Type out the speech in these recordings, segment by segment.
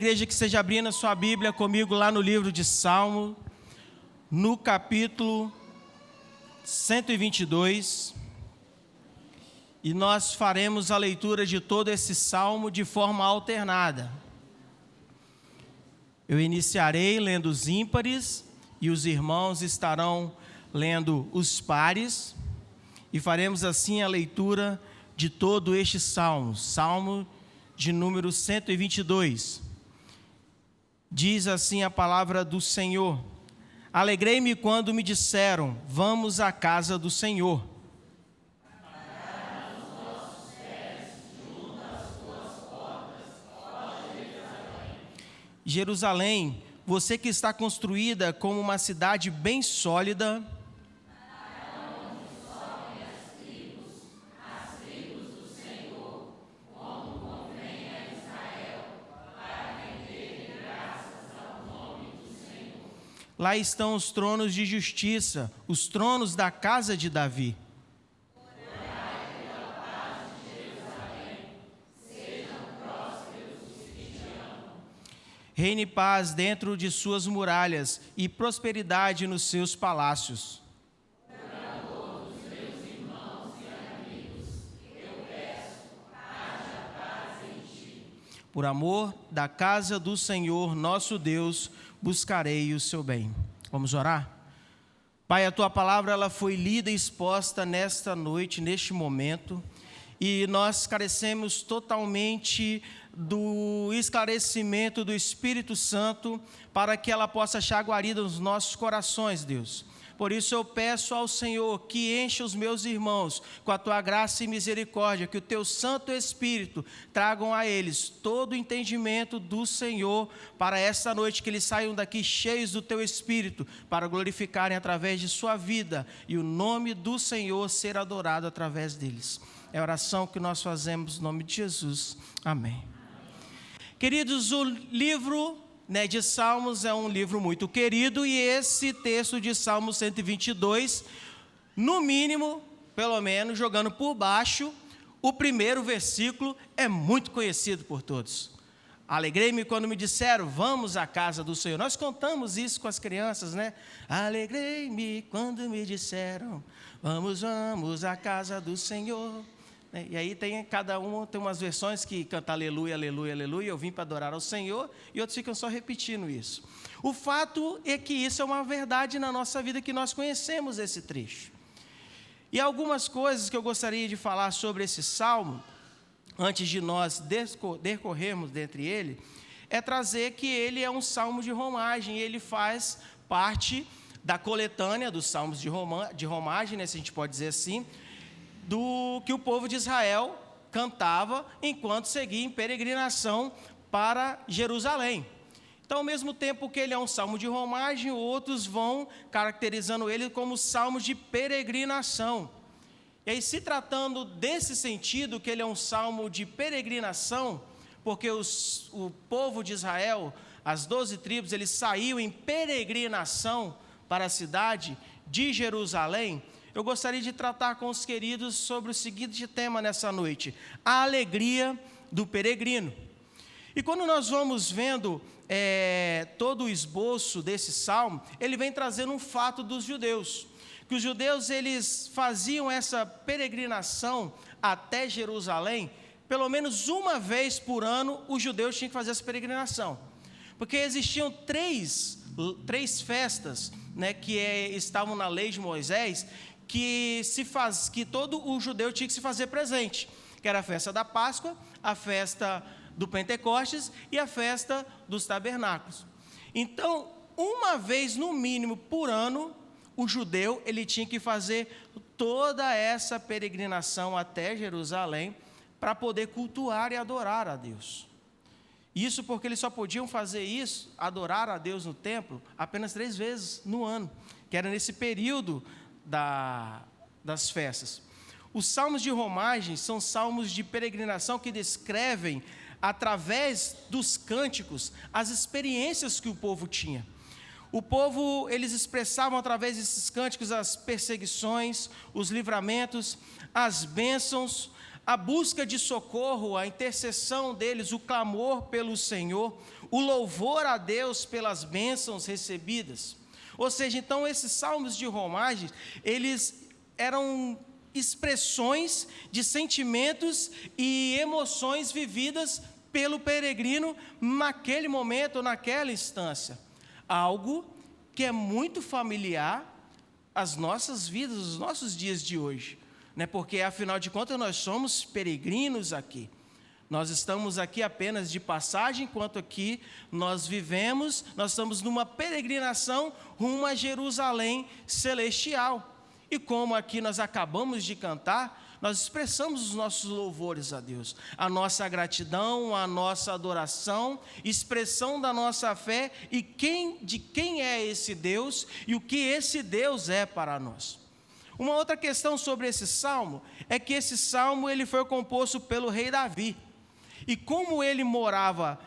Igreja que esteja abrindo a sua Bíblia comigo lá no livro de Salmo, no capítulo 122, e nós faremos a leitura de todo esse salmo de forma alternada. Eu iniciarei lendo os ímpares e os irmãos estarão lendo os pares, e faremos assim a leitura de todo este salmo, salmo de número 122. Diz assim a palavra do Senhor: alegrei-me quando me disseram, vamos à casa do Senhor. Jerusalém, você que está construída como uma cidade bem sólida, lá estão os tronos de justiça, os tronos da casa de Davi. Reine paz dentro de suas muralhas e prosperidade nos seus palácios. Por amor da casa do Senhor, nosso Deus, buscarei o seu bem. Vamos orar? Pai, a tua palavra ela foi lida e exposta nesta noite, neste momento, e nós carecemos totalmente do esclarecimento do Espírito Santo para que ela possa achar guarida nos nossos corações, Deus. Por isso eu peço ao Senhor que encha os meus irmãos com a tua graça e misericórdia, que o teu Santo Espírito tragam a eles todo o entendimento do Senhor para esta noite, que eles saiam daqui cheios do teu Espírito, para glorificarem através de sua vida e o nome do Senhor ser adorado através deles. É a oração que nós fazemos no nome de Jesus. Amém. Queridos, o livro de Salmos é um livro muito querido, e esse texto de Salmo 122, no mínimo, pelo menos, jogando por baixo, o primeiro versículo é muito conhecido por todos. Alegrei-me quando me disseram, vamos à casa do Senhor. Nós contamos isso com as crianças, né? Alegrei-me quando me disseram, vamos à casa do Senhor. E aí cada um tem umas versões que canta aleluia, aleluia, aleluia, eu vim para adorar ao Senhor, e outros ficam só repetindo isso. O fato é que isso é uma verdade na nossa vida, que nós conhecemos esse trecho. E algumas coisas que eu gostaria de falar sobre esse salmo, antes de nós decorrermos dentre ele, é trazer que ele é um salmo de romagem, ele faz parte da coletânea dos salmos de romagem, né, se a gente pode dizer assim, do que o povo de Israel cantava enquanto seguia em peregrinação para Jerusalém. Então, ao mesmo tempo que ele é um salmo de romagem, outros vão caracterizando ele como salmo de peregrinação. E aí, se tratando desse sentido, que ele é um salmo de peregrinação, porque o povo de Israel, as 12 tribos, eles saíam em peregrinação para a cidade de Jerusalém. Eu gostaria de tratar com os queridos sobre o seguinte tema nessa noite: a alegria do peregrino. E quando nós vamos vendo todo o esboço desse salmo, ele vem trazendo um fato dos judeus, que os judeus eles faziam essa peregrinação até Jerusalém, pelo menos uma vez por ano os judeus tinham que fazer essa peregrinação, porque existiam três festas, né, que estavam na lei de Moisés, que todo o judeu tinha que se fazer presente, que era a festa da Páscoa, a festa do Pentecostes e a festa dos tabernáculos. Então, uma vez no mínimo por ano, o judeu ele tinha que fazer toda essa peregrinação até Jerusalém para poder cultuar e adorar a Deus. Isso porque eles só podiam fazer isso, adorar a Deus no templo, apenas 3 vezes no ano, que era nesse período das festas. Os salmos de romagem são salmos de peregrinação que descrevem, através dos cânticos, as experiências que o povo tinha. O povo, eles expressavam através desses cânticos as perseguições, os livramentos, as bênçãos, a busca de socorro, a intercessão deles, o clamor pelo Senhor, o louvor a Deus pelas bênçãos recebidas. Ou seja, então esses salmos de romagem, eles eram expressões de sentimentos e emoções vividas pelo peregrino naquele momento, naquela instância. Algo que é muito familiar às nossas vidas, aos nossos dias de hoje, né? Porque afinal de contas nós somos peregrinos aqui. Nós estamos aqui apenas de passagem, enquanto aqui nós vivemos, nós estamos numa peregrinação rumo a Jerusalém celestial. E como aqui nós acabamos de cantar, nós expressamos os nossos louvores a Deus, a nossa gratidão, a nossa adoração, expressão da nossa fé e de quem é esse Deus e o que esse Deus é para nós. Uma outra questão sobre esse salmo é que esse salmo ele foi composto pelo rei Davi. E como ele morava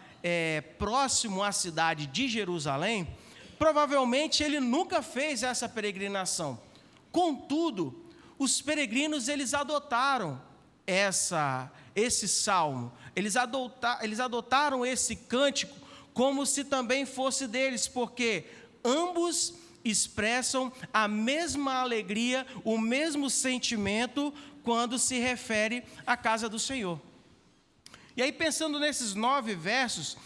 próximo à cidade de Jerusalém, provavelmente ele nunca fez essa peregrinação. Contudo, os peregrinos eles adotaram esse salmo, eles adotaram esse cântico como se também fosse deles, porque ambos expressam a mesma alegria, o mesmo sentimento quando se refere à casa do Senhor. E aí, pensando nesses 9 versos,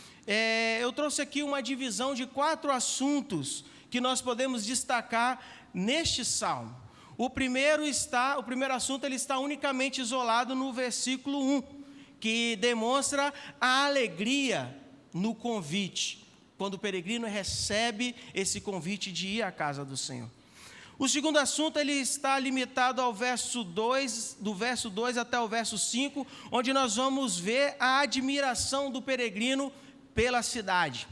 eu trouxe aqui uma divisão de 4 assuntos que nós podemos destacar neste salmo. O primeiro assunto ele está unicamente isolado no versículo 1, que demonstra a alegria no convite, quando o peregrino recebe esse convite de ir à casa do Senhor. O segundo assunto ele está limitado ao verso 2, do verso 2 até o verso 5, onde nós vamos ver a admiração do peregrino pela cidade.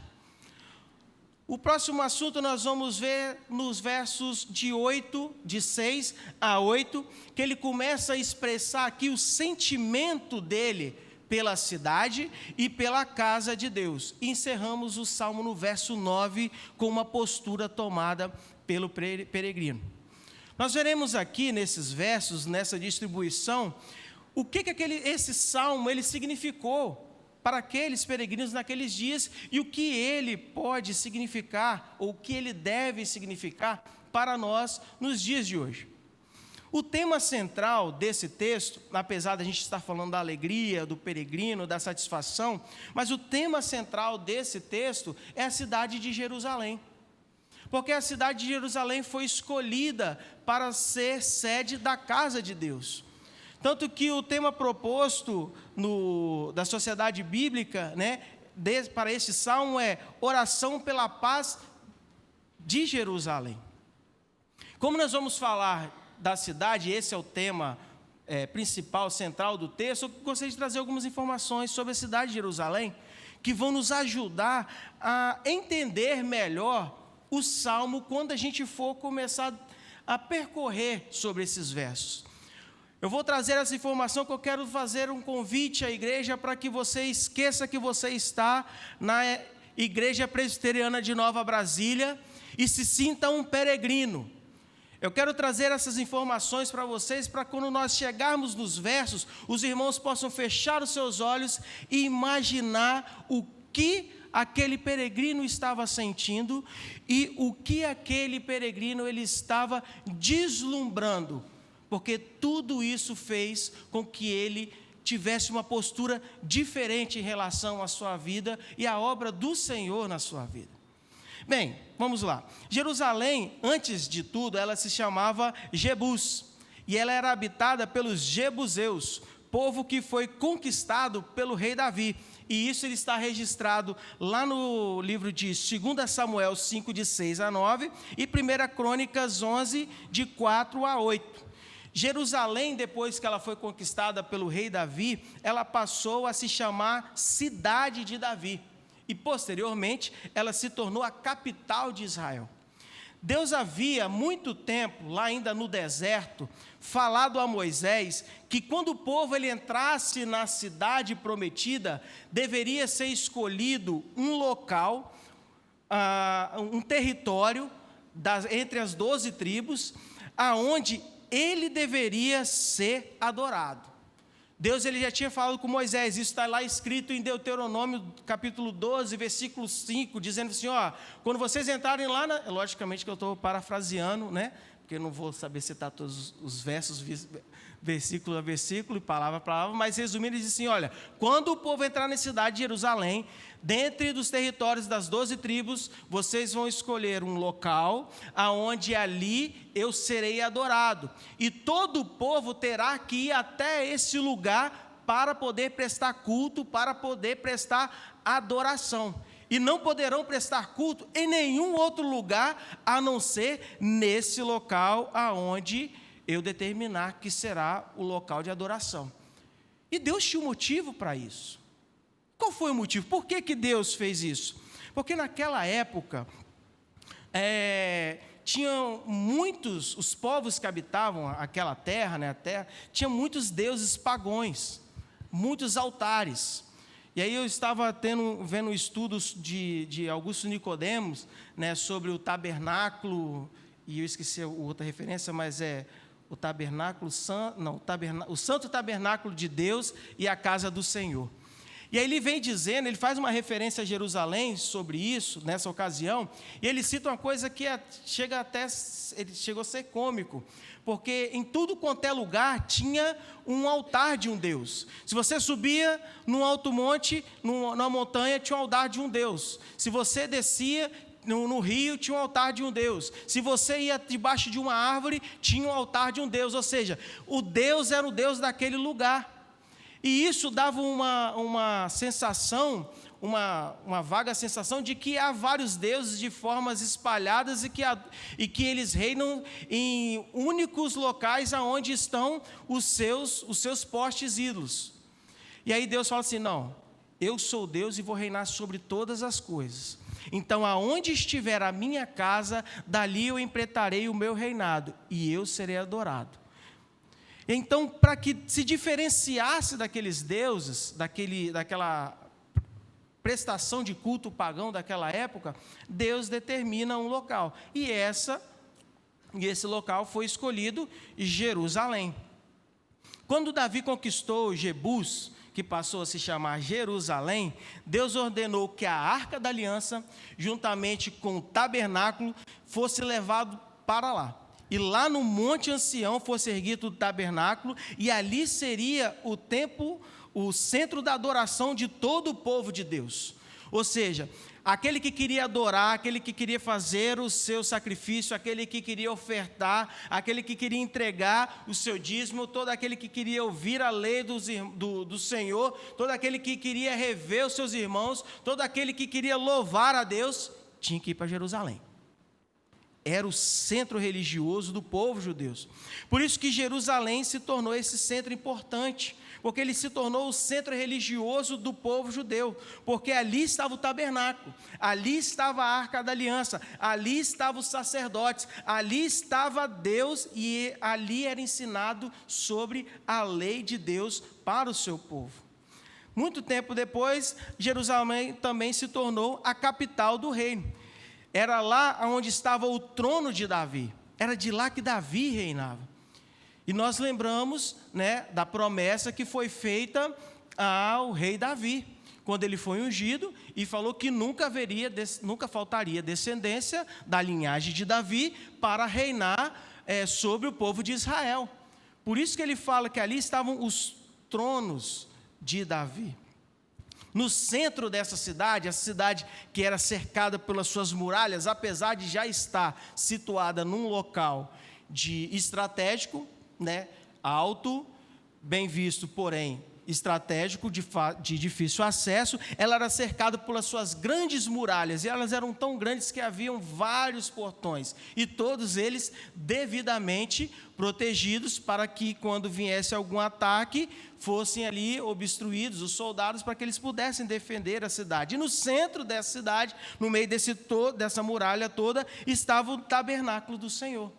O próximo assunto nós vamos ver nos versos de 6 a 8, que ele começa a expressar aqui o sentimento dele pela cidade e pela casa de Deus. E encerramos o salmo no verso 9 com uma postura tomada pelo peregrino. Nós veremos aqui nesses versos, nessa distribuição, o que esse salmo ele significou para aqueles peregrinos naqueles dias e o que ele pode significar, ou o que ele deve significar para nós nos dias de hoje. O tema central desse texto, apesar de a gente estar falando da alegria, do peregrino, da satisfação, mas o tema central desse texto é a cidade de Jerusalém. Porque a cidade de Jerusalém foi escolhida para ser sede da casa de Deus. Tanto que o tema proposto da Sociedade Bíblica, né, para este salmo é oração pela paz de Jerusalém. Como nós vamos falar da cidade, esse é o tema principal, central do texto, eu gostaria de trazer algumas informações sobre a cidade de Jerusalém, que vão nos ajudar a entender melhor o salmo quando a gente for começar a percorrer sobre esses versos. Eu vou trazer essa informação que eu quero fazer um convite à igreja para que você esqueça que você está na Igreja Presbiteriana de Nova Brasília e se sinta um peregrino. Eu quero trazer essas informações para vocês, para quando nós chegarmos nos versos, os irmãos possam fechar os seus olhos e imaginar o que aquele peregrino estava sentindo e o que aquele peregrino ele estava deslumbrando, porque tudo isso fez com que ele tivesse uma postura diferente em relação à sua vida e à obra do Senhor na sua vida. Bem, vamos lá. Jerusalém, antes de tudo, ela se chamava Jebus, e ela era habitada pelos jebuseus, povo que foi conquistado pelo rei Davi, e isso ele está registrado lá no livro de 2 Samuel 5, de 6 a 9, e 1 Crônicas 11, de 4 a 8. Jerusalém, depois que ela foi conquistada pelo rei Davi, ela passou a se chamar Cidade de Davi, e posteriormente ela se tornou a capital de Israel. Deus havia muito tempo, lá ainda no deserto, falado a Moisés que quando o povo ele entrasse na cidade prometida, deveria ser escolhido um local, um território entre as 12 tribos, aonde ele deveria ser adorado. Deus ele já tinha falado com Moisés, isso está lá escrito em Deuteronômio capítulo 12, versículo 5, dizendo assim, ó, quando vocês entrarem lá, logicamente que eu estou parafraseando, né, porque eu não vou saber citar todos os versos, versículo a versículo e palavra a palavra, mas resumindo, ele diz assim, olha, quando o povo entrar na cidade de Jerusalém, dentre dos territórios das 12 tribos, vocês vão escolher um local, aonde ali eu serei adorado, e todo o povo terá que ir até esse lugar para poder prestar culto, para poder prestar adoração, e não poderão prestar culto em nenhum outro lugar, a não ser nesse local aonde eu determinar que será o local de adoração. E Deus tinha um motivo para isso. Qual foi o motivo? Por que Deus fez isso? Porque naquela época, tinham muitos, os povos que habitavam aquela terra, né, a terra, tinha muitos deuses pagãos, muitos altares. E aí eu estava vendo estudos de Augusto Nicodemos, né, sobre o tabernáculo, e eu esqueci a outra referência, mas o tabernáculo, o santo tabernáculo de Deus e a casa do Senhor. E aí ele vem dizendo, ele faz uma referência a Jerusalém sobre isso, nessa ocasião, e ele cita uma coisa que ele chegou a ser cômico, porque em tudo quanto é lugar tinha um altar de um Deus. Se você subia num alto monte, numa montanha, tinha um altar de um Deus. Se você descia no rio, tinha um altar de um Deus. Se você ia debaixo de uma árvore, tinha um altar de um Deus. Ou seja, o Deus era o Deus daquele lugar. E isso dava uma sensação, uma vaga sensação de que há vários deuses de formas espalhadas e que eles reinam em únicos locais aonde estão os seus postes ídolos. E aí Deus fala assim, não, eu sou Deus e vou reinar sobre todas as coisas. Então, aonde estiver a minha casa, dali eu empreitarei o meu reinado, e eu serei adorado. Então, para que se diferenciasse daqueles deuses, daquela prestação de culto pagão daquela época, Deus determina um local. E esse local foi escolhido Jerusalém. Quando Davi conquistou Jebus, que passou a se chamar Jerusalém, Deus ordenou que a Arca da Aliança, juntamente com o tabernáculo, fosse levado para lá. E lá no Monte Ancião fosse erguido o tabernáculo, e ali seria o templo, o centro da adoração de todo o povo de Deus. Ou seja, aquele que queria adorar, aquele que queria fazer o seu sacrifício, aquele que queria ofertar, aquele que queria entregar o seu dízimo, todo aquele que queria ouvir a lei do Senhor, todo aquele que queria rever os seus irmãos, todo aquele que queria louvar a Deus, tinha que ir para Jerusalém. Era o centro religioso do povo judeu. Por isso que Jerusalém se tornou esse centro importante, porque ele se tornou o centro religioso do povo judeu, porque ali estava o tabernáculo, ali estava a Arca da Aliança, ali estavam os sacerdotes, ali estava Deus, e ali era ensinado sobre a lei de Deus para o seu povo. Muito tempo depois, Jerusalém também se tornou a capital do reino. Era lá onde estava o trono de Davi, era de lá que Davi reinava. E nós lembramos, né, da promessa que foi feita ao rei Davi, quando ele foi ungido e falou que nunca faltaria descendência da linhagem de Davi para reinar sobre o povo de Israel. Por isso que ele fala que ali estavam os tronos de Davi. No centro dessa cidade, a cidade que era cercada pelas suas muralhas, apesar de já estar situada num local estratégico, né, alto, bem visto, porém estratégico, de difícil acesso, ela era cercada pelas suas grandes muralhas, e elas eram tão grandes que haviam vários portões, e todos eles devidamente protegidos, para que quando viesse algum ataque, fossem ali obstruídos os soldados, para que eles pudessem defender a cidade. E no centro dessa cidade, no meio dessa muralha toda, estava o tabernáculo do Senhor,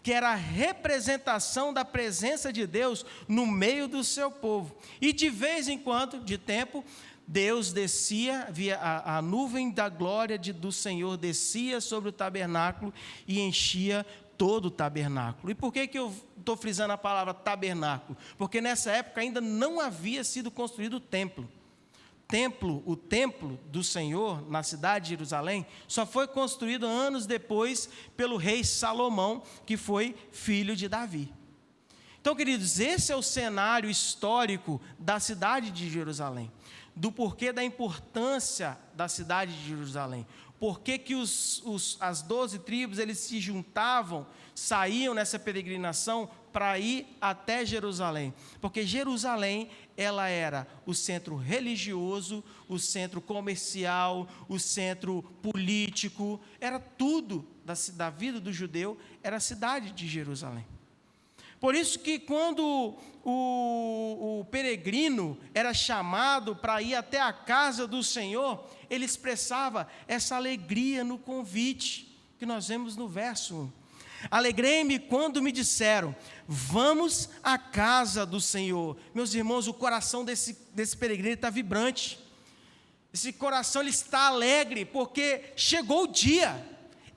que era a representação da presença de Deus no meio do seu povo. E de vez em quando, de tempo, Deus descia, via a nuvem da glória do Senhor descia sobre o tabernáculo e enchia todo o tabernáculo. E por que eu estou frisando a palavra tabernáculo? Porque nessa época ainda não havia sido construído o templo. O templo do Senhor, na cidade de Jerusalém, só foi construído anos depois pelo rei Salomão, que foi filho de Davi. Então, queridos, esse é o cenário histórico da cidade de Jerusalém, do porquê da importância da cidade de Jerusalém, porquê que as 12 tribos, eles se juntavam, saíam nessa peregrinação para ir até Jerusalém, porque Jerusalém, ela era o centro religioso, o centro comercial, o centro político, era tudo da vida do judeu, era a cidade de Jerusalém. Por isso que quando o peregrino era chamado para ir até a casa do Senhor, ele expressava essa alegria no convite, que nós vemos no verso 1. Alegrei-me quando me disseram, vamos à casa do Senhor. Meus irmãos, o coração desse peregrino está vibrante. Esse coração ele está alegre, porque chegou o dia,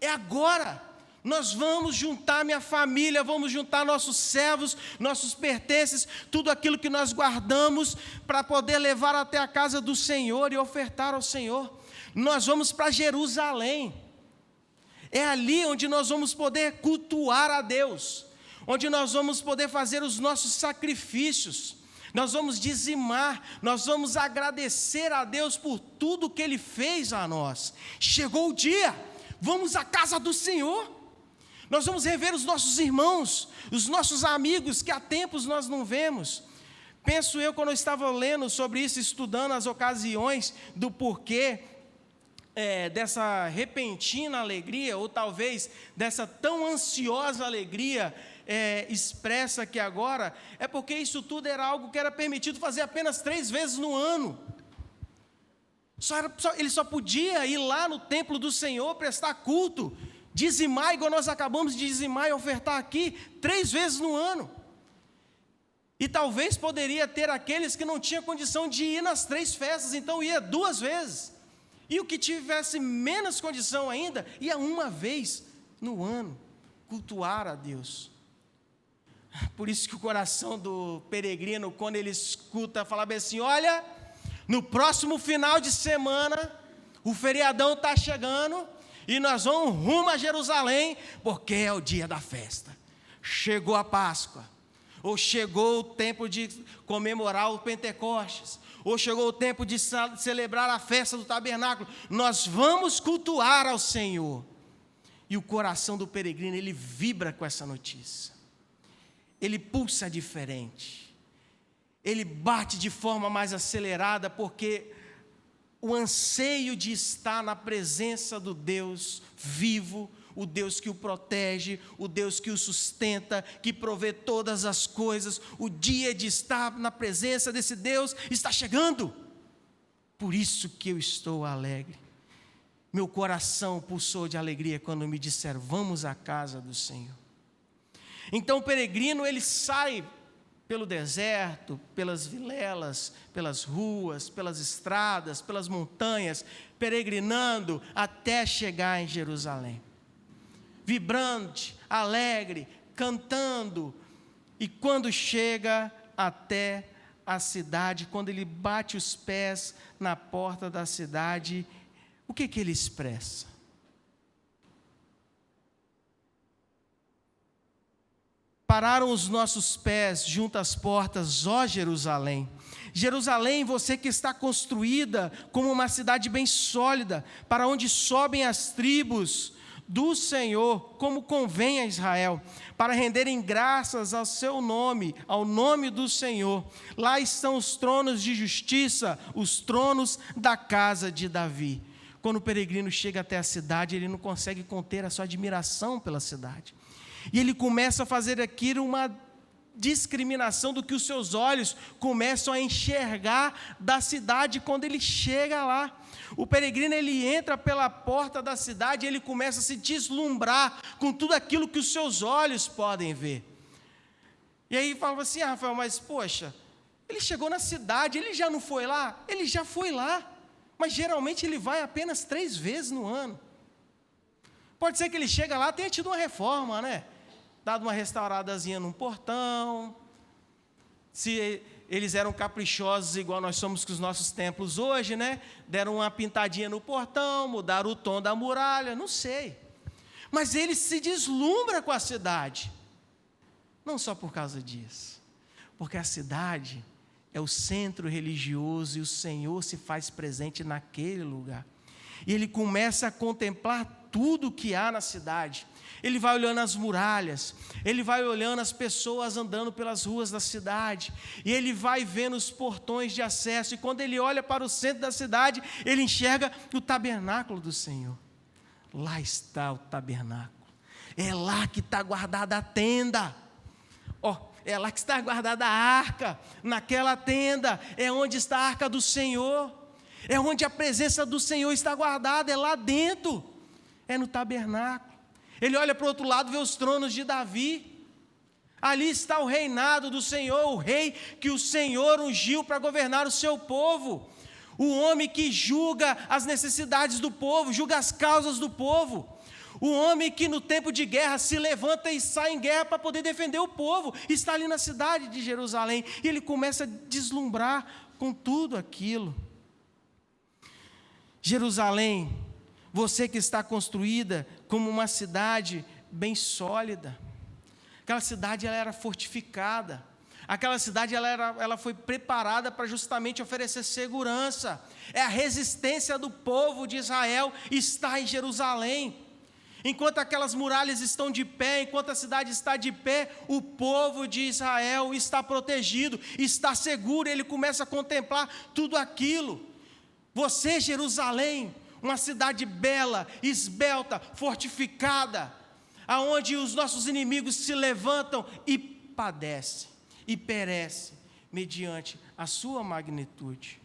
é agora. Nós vamos juntar minha família, vamos juntar nossos servos, nossos pertences, tudo aquilo que nós guardamos, para poder levar até a casa do Senhor e ofertar ao Senhor. Nós vamos para Jerusalém. É ali onde nós vamos poder cultuar a Deus, onde nós vamos poder fazer os nossos sacrifícios, nós vamos dizimar, nós vamos agradecer a Deus por tudo que Ele fez a nós. Chegou o dia, vamos à casa do Senhor, nós vamos rever os nossos irmãos, os nossos amigos que há tempos nós não vemos. Penso eu, quando eu estava lendo sobre isso, estudando as ocasiões do porquê, dessa repentina alegria, ou talvez dessa tão ansiosa alegria expressa aqui agora, é porque isso tudo era algo que era permitido fazer apenas 3 vezes no ano. Ele só podia ir lá no templo do Senhor, prestar culto, dizimar, igual nós acabamos de dizimar e ofertar aqui, 3 vezes no ano. E talvez poderia ter aqueles que não tinham condição de ir nas 3 festas, então ia 2 vezes. E o que tivesse menos condição ainda, ia 1 vez no ano, cultuar a Deus. Por isso que o coração do peregrino, quando ele escuta, fala bem assim, olha, no próximo final de semana, o feriadão está chegando, e nós vamos rumo a Jerusalém, porque é o dia da festa. Chegou a Páscoa, ou chegou o tempo de comemorar o Pentecostes, ou chegou o tempo de celebrar a festa do tabernáculo, nós vamos cultuar ao Senhor. E o coração do peregrino, ele vibra com essa notícia, ele pulsa diferente, ele bate de forma mais acelerada, porque o anseio de estar na presença do Deus vivo, o Deus que o protege, o Deus que o sustenta, que provê todas as coisas, o dia de estar na presença desse Deus está chegando. Por isso que eu estou alegre. Meu coração pulsou de alegria quando me disseram, vamos à casa do Senhor. Então o peregrino, ele sai pelo deserto, pelas vilelas, pelas ruas, pelas estradas, pelas montanhas, peregrinando até chegar em Jerusalém. Vibrante, alegre, cantando, e quando chega até a cidade, quando ele bate os pés na porta da cidade, o que ele expressa? Pararam os nossos pés junto às portas, ó Jerusalém. Jerusalém, você que está construída como uma cidade bem sólida, para onde sobem as tribos do Senhor, como convém a Israel, para renderem graças ao seu nome, ao nome do Senhor. Lá estão os tronos de justiça, os tronos da casa de Davi. Quando o peregrino chega até a cidade, ele não consegue conter a sua admiração pela cidade. E ele começa a fazer aqui uma discriminação do que os seus olhos começam a enxergar da cidade quando ele chega lá. O peregrino, ele entra pela porta da cidade e ele começa a se deslumbrar com tudo aquilo que os seus olhos podem ver. E aí fala assim, Rafael, mas poxa, ele chegou na cidade, ele já não foi lá? Ele já foi lá, mas geralmente ele vai apenas 3 vezes no ano. Pode ser que ele chega lá, tenha tido uma reforma, né? Dado uma restauradazinha num portão. Se eles eram caprichosos, igual nós somos com os nossos templos hoje, né? Deram uma pintadinha no portão, mudaram o tom da muralha, não sei. Mas ele se deslumbra com a cidade. Não só por causa disso, porque a cidade é o centro religioso e o Senhor se faz presente naquele lugar. E ele começa a contemplar tudo que há na cidade. Ele vai olhando as muralhas, ele vai olhando as pessoas andando pelas ruas da cidade, e ele vai vendo os portões de acesso, e quando ele olha para o centro da cidade, ele enxerga o tabernáculo do Senhor. Lá está o tabernáculo, é lá que está guardada a tenda, é lá que está guardada a arca, naquela tenda, é onde está a arca do Senhor, é onde a presença do Senhor está guardada, é lá dentro, é no tabernáculo. Ele olha para o outro lado, vê os tronos de Davi, ali está o reinado do Senhor, o rei que o Senhor ungiu para governar o seu povo, o homem que julga as necessidades do povo, julga as causas do povo, o homem que no tempo de guerra se levanta e sai em guerra para poder defender o povo, está ali na cidade de Jerusalém, e ele começa a deslumbrar com tudo aquilo. Jerusalém, você que está construída como uma cidade bem sólida, aquela cidade ela era fortificada, aquela cidade ela foi preparada para justamente oferecer segurança, é a resistência do povo de Israel está em Jerusalém. Enquanto aquelas muralhas estão de pé, enquanto a cidade está de pé, o povo de Israel está protegido, está seguro, ele começa a contemplar tudo aquilo. Você, Jerusalém, uma cidade bela, esbelta, fortificada, aonde os nossos inimigos se levantam e padecem, e perecem, mediante a sua magnitude.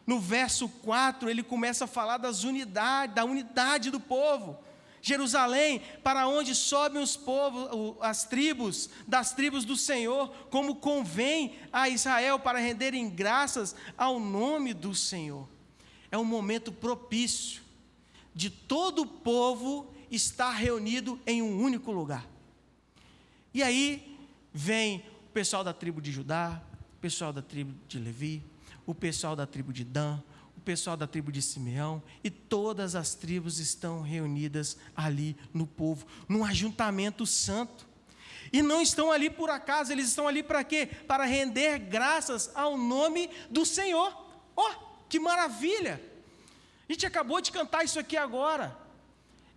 No verso 4, ele começa a falar da unidade do povo. Jerusalém, para onde sobem os povos, as tribos, das tribos do Senhor, como convém a Israel, para renderem graças ao nome do Senhor. É um momento propício, de todo o povo estar reunido em um único lugar. E aí, vem o pessoal da tribo de Judá, o pessoal da tribo de Levi, o pessoal da tribo de Dan, o pessoal da tribo de Simeão, e todas as tribos estão reunidas ali no povo, num ajuntamento santo, e não estão ali por acaso, eles estão ali para quê? Para render graças ao nome do Senhor. Que maravilha, a gente acabou de cantar isso aqui agora,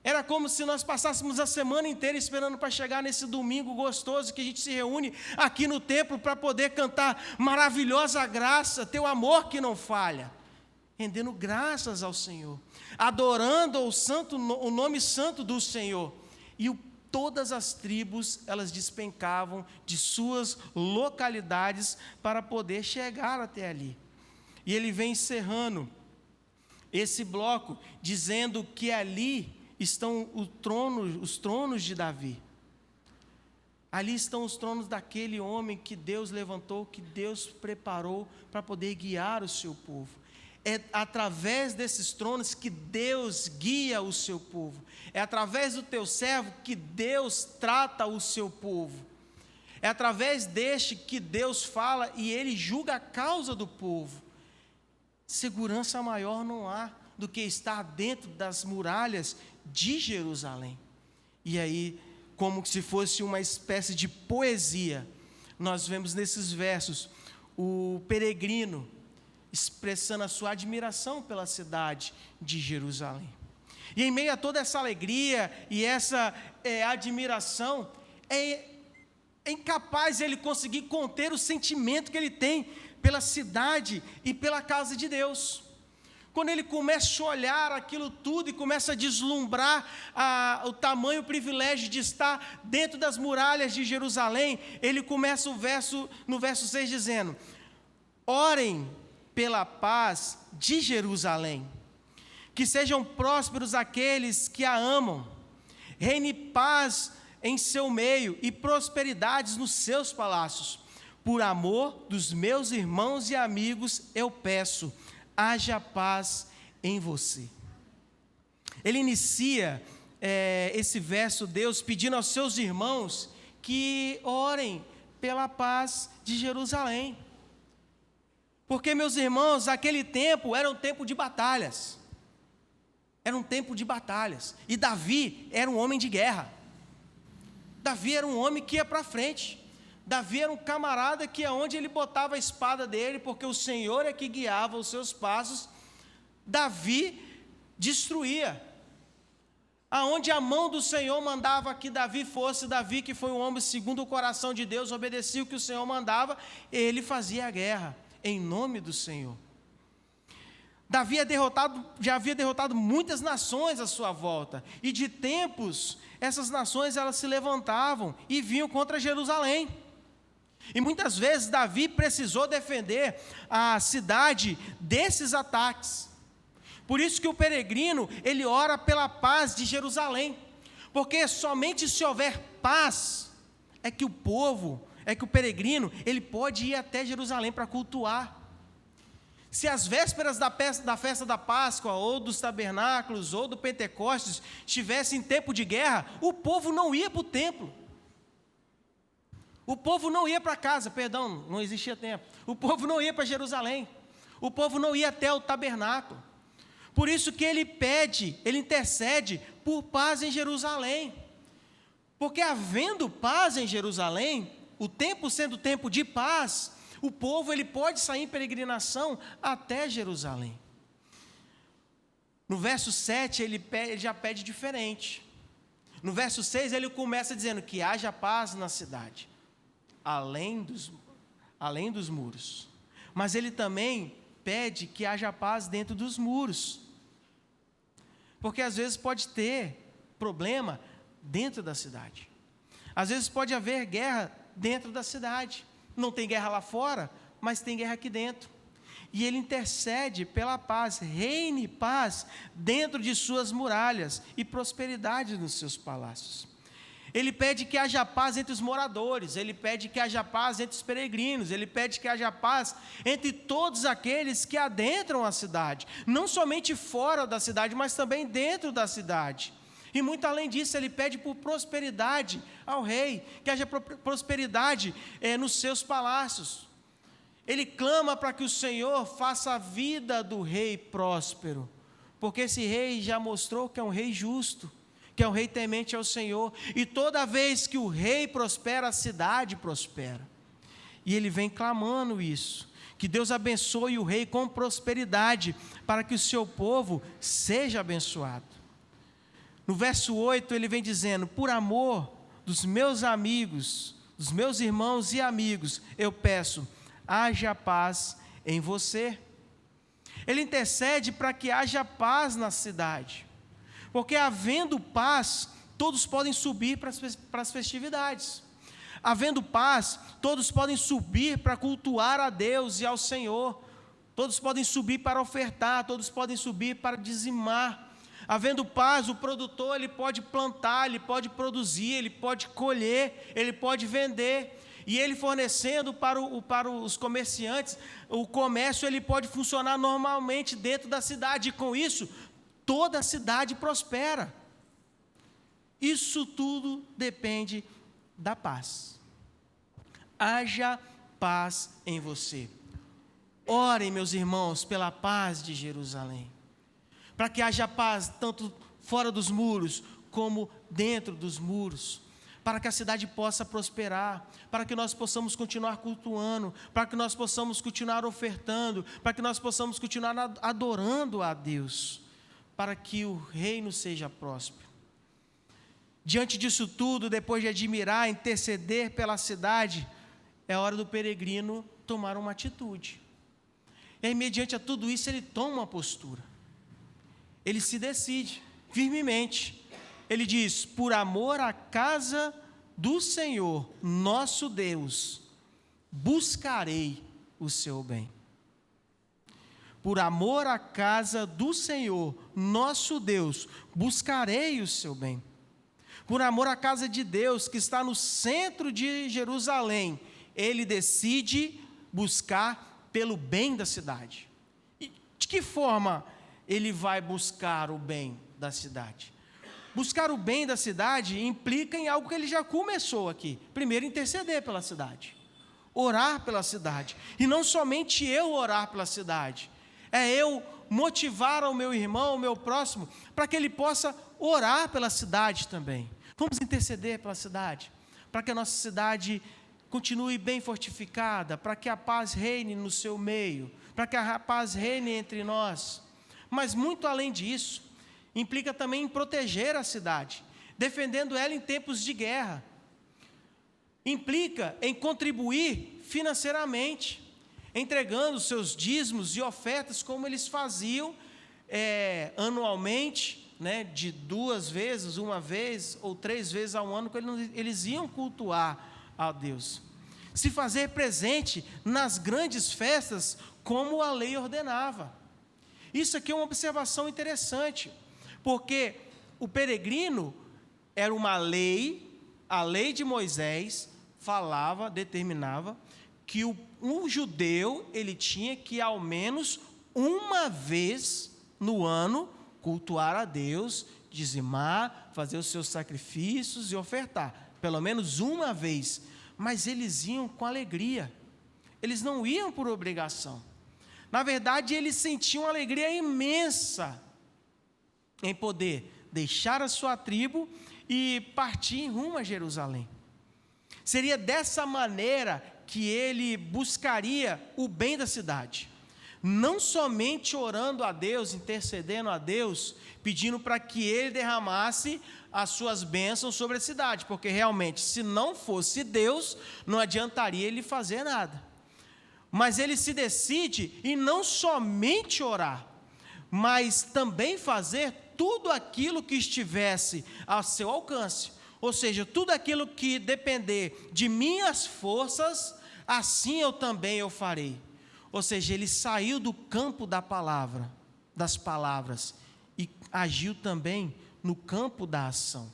era como se nós passássemos a semana inteira esperando para chegar nesse domingo gostoso, que a gente se reúne aqui no templo, para poder cantar maravilhosa graça, teu amor que não falha, rendendo graças ao Senhor, adorando o nome santo do Senhor, e todas as tribos, elas despencavam de suas localidades, para poder chegar até ali, e ele vem encerrando esse bloco, dizendo que ali estão os tronos de Davi, ali estão os tronos daquele homem que Deus levantou, que Deus preparou para poder guiar o seu povo. É através desses tronos que Deus guia o seu povo, é através do teu servo que Deus trata o seu povo, é através deste que Deus fala e ele julga a causa do povo. Segurança maior não há do que estar dentro das muralhas de Jerusalém. E aí, como se fosse uma espécie de poesia, nós vemos nesses versos o peregrino expressando a sua admiração pela cidade de Jerusalém. E em meio a toda essa alegria e essa admiração, é incapaz ele conseguir conter o sentimento que ele tem pela cidade e pela casa de Deus. Quando ele começa a olhar aquilo tudo e começa a deslumbrar o tamanho, o privilégio de estar dentro das muralhas de Jerusalém, ele começa no verso 6 dizendo: orem pela paz de Jerusalém, que sejam prósperos aqueles que a amam, reine paz em seu meio e prosperidades nos seus palácios. Por amor dos meus irmãos e amigos, eu peço, haja paz em você. Ele inicia esse verso, Deus pedindo aos seus irmãos que orem pela paz de Jerusalém. Porque, meus irmãos, aquele tempo era um tempo de batalhas. Era um tempo de batalhas. E Davi era um homem de guerra. Davi era um homem que ia para frente. Davi era um camarada que aonde ele botava a espada dele, porque o Senhor é que guiava os seus passos, Davi destruía. Aonde a mão do Senhor mandava que Davi fosse, Davi, que foi um homem segundo o coração de Deus, obedecia o que o Senhor mandava, ele fazia a guerra, em nome do Senhor. Davi já havia derrotado muitas nações à sua volta, e de tempos, essas nações elas se levantavam e vinham contra Jerusalém. E muitas vezes Davi precisou defender a cidade desses ataques. Por isso que o peregrino, ele ora pela paz de Jerusalém, porque somente se houver paz, é que o peregrino, ele pode ir até Jerusalém para cultuar. Se as vésperas da festa da Páscoa, ou dos tabernáculos, ou do Pentecostes, estivessem em tempo de guerra, o povo não ia para o templo. O povo não ia para casa, não existia tempo. O povo não ia para Jerusalém. O povo não ia até o tabernáculo. Por isso que ele intercede por paz em Jerusalém. Porque havendo paz em Jerusalém, o tempo sendo tempo de paz, o povo ele pode sair em peregrinação até Jerusalém. No verso 7 ele já pede diferente. No verso 6 ele começa dizendo que haja paz na cidade, além dos muros. Mas ele também pede que haja paz dentro dos muros. Porque às vezes pode ter problema dentro da cidade. Às vezes pode haver guerra dentro da cidade. Não tem guerra lá fora, mas tem guerra aqui dentro. E ele intercede pela paz, reine paz dentro de suas muralhas e prosperidade nos seus palácios. Ele pede que haja paz entre os moradores, ele pede que haja paz entre os peregrinos, ele pede que haja paz entre todos aqueles que adentram a cidade, não somente fora da cidade, mas também dentro da cidade. E muito além disso, ele pede por prosperidade ao rei, que haja prosperidade nos seus palácios. Ele clama para que o Senhor faça a vida do rei próspero, porque esse rei já mostrou que é um rei justo, que é um rei temente ao Senhor, e toda vez que o rei prospera, a cidade prospera. E ele vem clamando isso, que Deus abençoe o rei com prosperidade, para que o seu povo seja abençoado. No verso 8 ele vem dizendo: por amor dos meus amigos, dos meus irmãos e amigos, eu peço, haja paz em você. Ele intercede para que haja paz na cidade, porque havendo paz, todos podem subir para as festividades. Havendo paz, todos podem subir para cultuar a Deus e ao Senhor. Todos podem subir para ofertar, todos podem subir para dizimar. Havendo paz, o produtor ele pode plantar, ele pode produzir, ele pode colher, ele pode vender. E ele fornecendo para os comerciantes, o comércio ele pode funcionar normalmente dentro da cidade. E com isso, toda a cidade prospera. Isso tudo depende da paz. Haja paz em você. Orem, meus irmãos, pela paz de Jerusalém, para que haja paz tanto fora dos muros como dentro dos muros, para que a cidade possa prosperar, para que nós possamos continuar cultuando, para que nós possamos continuar ofertando, para que nós possamos continuar adorando a Deus, para que o reino seja próspero. Diante disso tudo, depois de admirar, interceder pela cidade, é hora do peregrino tomar uma atitude. E aí, mediante a tudo isso, ele toma uma postura. Ele se decide firmemente. Ele diz: por amor à casa do Senhor, nosso Deus, buscarei o seu bem. Por amor à casa do Senhor, nosso Deus, buscarei o seu bem. Por amor à casa de Deus, que está no centro de Jerusalém, ele decide buscar pelo bem da cidade. E de que forma ele vai buscar o bem da cidade? buscar o bem da cidade implica em algo que ele já começou aqui. Primeiro, interceder pela cidade, orar pela cidade. E não somente eu orar pela cidade, é eu motivar o meu irmão, o meu próximo, para que ele possa orar pela cidade também. Vamos interceder pela cidade, para que a nossa cidade continue bem fortificada, para que a paz reine no seu meio, para que a paz reine entre nós. Mas muito além disso, implica também em proteger a cidade, defendendo ela em tempos de guerra. Implica em contribuir financeiramente, entregando seus dízimos e ofertas, como eles faziam anualmente, né, de 2 vezes, 1 vez ou 3 vezes ao ano, quando eles iam cultuar a Deus. Se fazer presente nas grandes festas, como a lei ordenava. Isso aqui é uma observação interessante, porque o peregrino era uma lei, a lei de Moisés falava, determinava, que um judeu, ele tinha que ao menos 1 vez no ano cultuar a Deus, dizimar, fazer os seus sacrifícios e ofertar, pelo menos 1 vez, mas eles iam com alegria, eles não iam por obrigação. Na verdade, eles sentiam alegria imensa em poder deixar a sua tribo e partir rumo a Jerusalém. Seria dessa maneira que ele buscaria o bem da cidade, não somente orando a Deus, intercedendo a Deus, pedindo para que ele derramasse as suas bênçãos sobre a cidade, porque realmente, se não fosse Deus, não adiantaria ele fazer nada. Mas ele se decide em não somente orar, mas também fazer tudo aquilo que estivesse a seu alcance, ou seja, tudo aquilo que depender de minhas forças, assim eu também farei. Ou seja, ele saiu do campo da palavra, das palavras, e agiu também no campo da ação.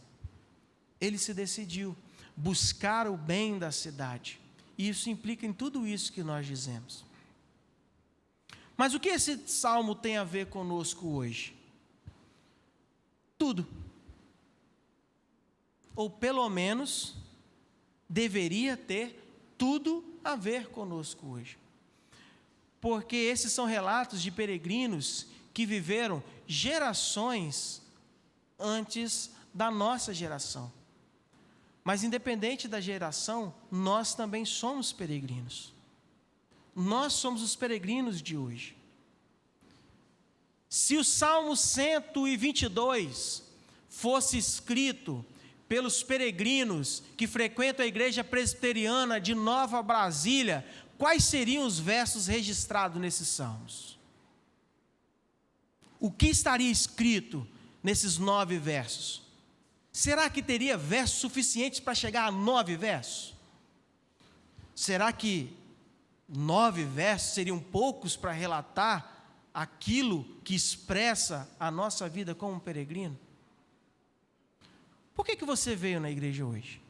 Ele se decidiu buscar o bem da cidade, e isso implica em tudo isso que nós dizemos. Mas o que esse salmo tem a ver conosco hoje? Tudo. Ou pelo menos, deveria ter tudo a ver conosco hoje. Porque esses são relatos de peregrinos que viveram gerações antes da nossa geração. Mas independente da geração, nós também somos peregrinos. Nós somos os peregrinos de hoje. Se o Salmo 122 fosse escrito pelos peregrinos que frequentam a igreja presbiteriana de Nova Brasília, quais seriam os versos registrados nesses salmos? O que estaria escrito nesses 9 versos? Será que teria versos suficientes para chegar a 9 versos? Será que 9 versos seriam poucos para relatar aquilo que expressa a nossa vida como um peregrino? Por que você veio na igreja hoje?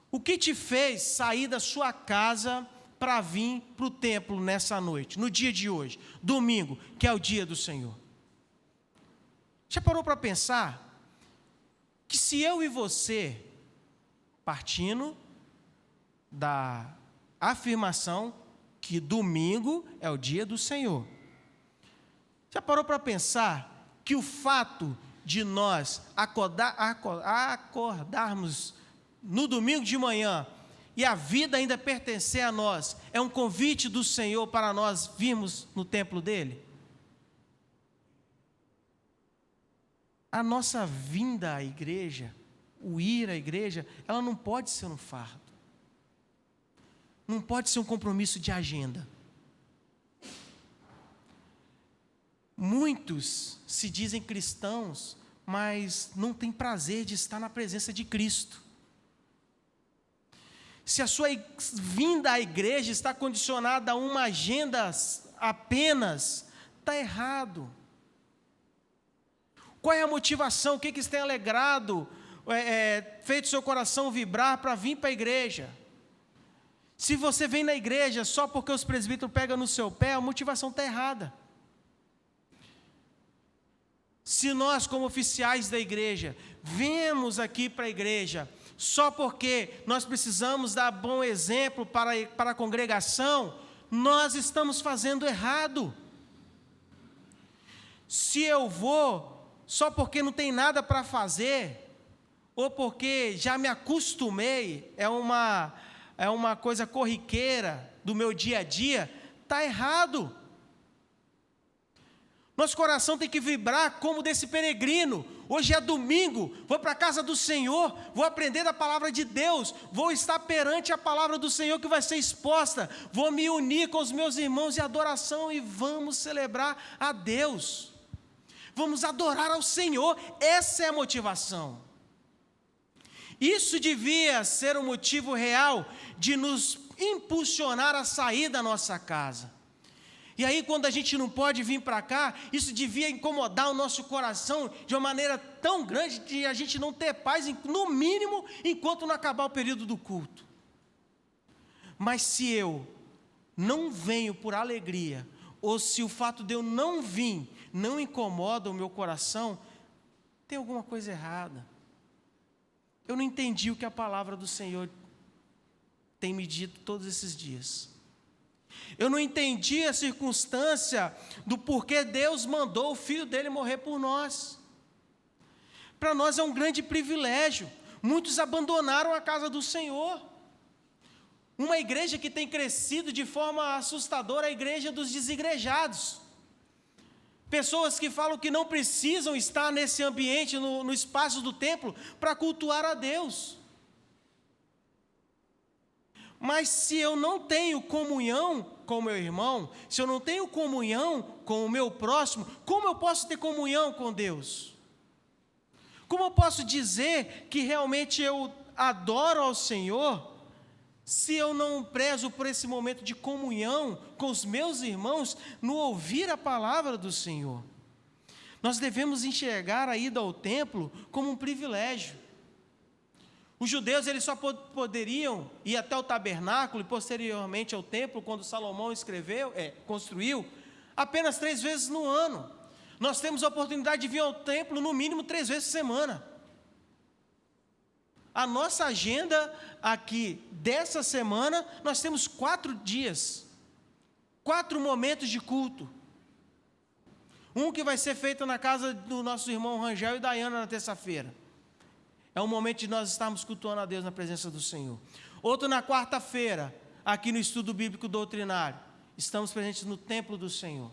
O que te fez sair da sua casa para vir para o templo nessa noite, no dia de hoje, domingo, que é o dia do Senhor? Já parou para pensar que se eu e você, partindo da afirmação que domingo é o dia do Senhor, já parou para pensar que o fato de nós acordarmos no domingo de manhã e a vida ainda pertencer a nós, é um convite do Senhor para nós virmos no templo dele? A nossa vinda à igreja, o ir à igreja, ela não pode ser um fardo, não pode ser um compromisso de agenda. Muitos se dizem cristãos, mas não têm prazer de estar na presença de Cristo. Se a sua vinda à igreja está condicionada a uma agenda apenas, está errado. Qual é a motivação? O que isso tem alegrado, feito seu coração vibrar para vir para a igreja? Se você vem na igreja só porque os presbíteros pegam no seu pé, a motivação está errada. Se nós, como oficiais da igreja, viemos aqui para a igreja só porque nós precisamos dar bom exemplo para a congregação, nós estamos fazendo errado. Se eu vou só porque não tem nada para fazer, ou porque já me acostumei, é uma coisa corriqueira do meu dia a dia, está errado. Nosso coração tem que vibrar como desse peregrino. Hoje é domingo, vou para a casa do Senhor, vou aprender da palavra de Deus, vou estar perante a palavra do Senhor que vai ser exposta, vou me unir com os meus irmãos em adoração e vamos celebrar a Deus. Vamos adorar ao Senhor, essa é a motivação. Isso devia ser o motivo real de nos impulsionar a sair da nossa casa. E aí, quando a gente não pode vir para cá, isso devia incomodar o nosso coração de uma maneira tão grande de a gente não ter paz, no mínimo, enquanto não acabar o período do culto. Mas se eu não venho por alegria, ou se o fato de eu não vir não incomoda o meu coração, tem alguma coisa errada. Eu não entendi o que a palavra do Senhor tem me dito todos esses dias. Eu não entendi a circunstância do porquê Deus mandou o Filho dele morrer por nós. Para nós é um grande privilégio. Muitos abandonaram a casa do Senhor. Uma igreja que tem crescido de forma assustadora, a igreja dos desigrejados. Pessoas que falam que não precisam estar nesse ambiente, no espaço do templo, para cultuar a Deus. Mas se eu não tenho comunhão com o meu irmão, se eu não tenho comunhão com o meu próximo, como eu posso ter comunhão com Deus? Como eu posso dizer que realmente eu adoro ao Senhor, se eu não prezo por esse momento de comunhão com os meus irmãos, no ouvir a palavra do Senhor? Nós devemos enxergar a ida ao templo como um privilégio. Os judeus eles só poderiam ir até o tabernáculo e posteriormente ao templo, quando Salomão construiu, apenas 3 vezes no ano. Nós temos a oportunidade de vir ao templo no mínimo 3 vezes por semana. A nossa agenda aqui dessa semana, nós temos 4 dias, 4 momentos de culto. Um que vai ser feito na casa do nosso irmão Rangel e Dayana na terça-feira. É o momento de nós estarmos cultuando a Deus na presença do Senhor. Outro na quarta-feira, aqui no estudo bíblico doutrinário. Estamos presentes no templo do Senhor.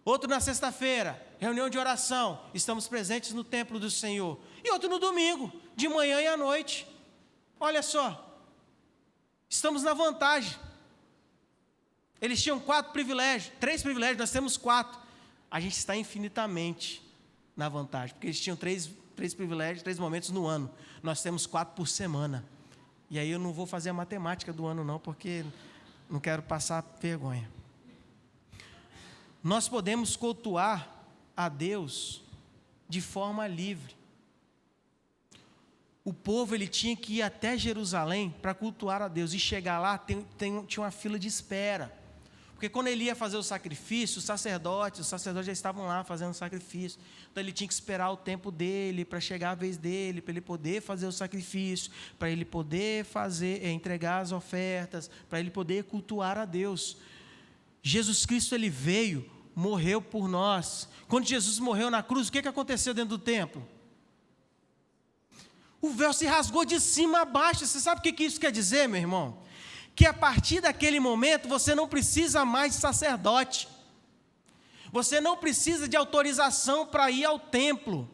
Outro na sexta-feira, reunião de oração. Estamos presentes no templo do Senhor. E outro no domingo, de manhã e à noite. Olha só, estamos na vantagem. Eles tinham 4 privilégios, 3 privilégios, nós temos 4. A gente está infinitamente na vantagem, porque eles tinham 3 privilégios, 3 momentos no ano. Nós temos 4 por semana. E aí eu não vou fazer a matemática do ano não, porque não quero passar vergonha. Nós podemos cultuar a Deus de forma livre. O povo ele tinha que ir até Jerusalém para cultuar a Deus. E chegar lá, tinha uma fila de espera. Porque quando ele ia fazer o sacrifício, os sacerdotes já estavam lá fazendo o sacrifício. Então ele tinha que esperar o tempo dele, para chegar a vez dele, para ele poder fazer o sacrifício, para ele poder entregar as ofertas, para ele poder cultuar a Deus. Jesus Cristo ele veio, morreu por nós. Quando Jesus morreu na cruz, o que aconteceu dentro do templo? O véu se rasgou de cima a baixo. Você sabe o que isso quer dizer, meu irmão? Que a partir daquele momento você não precisa mais de sacerdote. Você não precisa de autorização para ir ao templo.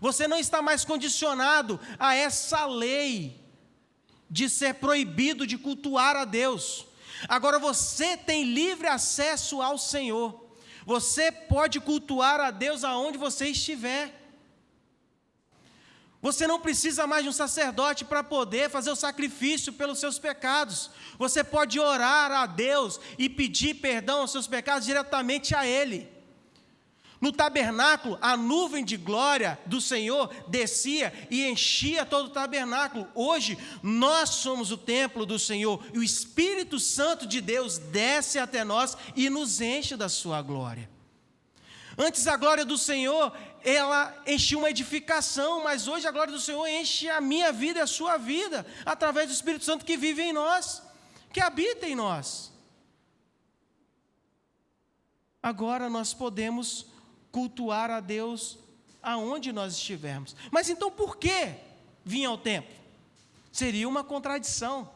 Você não está mais condicionado a essa lei de ser proibido de cultuar a Deus. Agora você tem livre acesso ao Senhor. Você pode cultuar a Deus aonde você estiver. Você não precisa mais de um sacerdote para poder fazer o sacrifício pelos seus pecados. Você pode orar a Deus e pedir perdão aos seus pecados diretamente a Ele. No tabernáculo, a nuvem de glória do Senhor descia e enchia todo o tabernáculo. Hoje, nós somos o templo do Senhor e o Espírito Santo de Deus desce até nós e nos enche da sua glória. Antes a glória do Senhor, ela enchia uma edificação, mas hoje a glória do Senhor enche a minha vida e a sua vida, através do Espírito Santo que vive em nós, que habita em nós. Agora nós podemos cultuar a Deus aonde nós estivermos. Mas então por que vir ao templo? Seria uma contradição.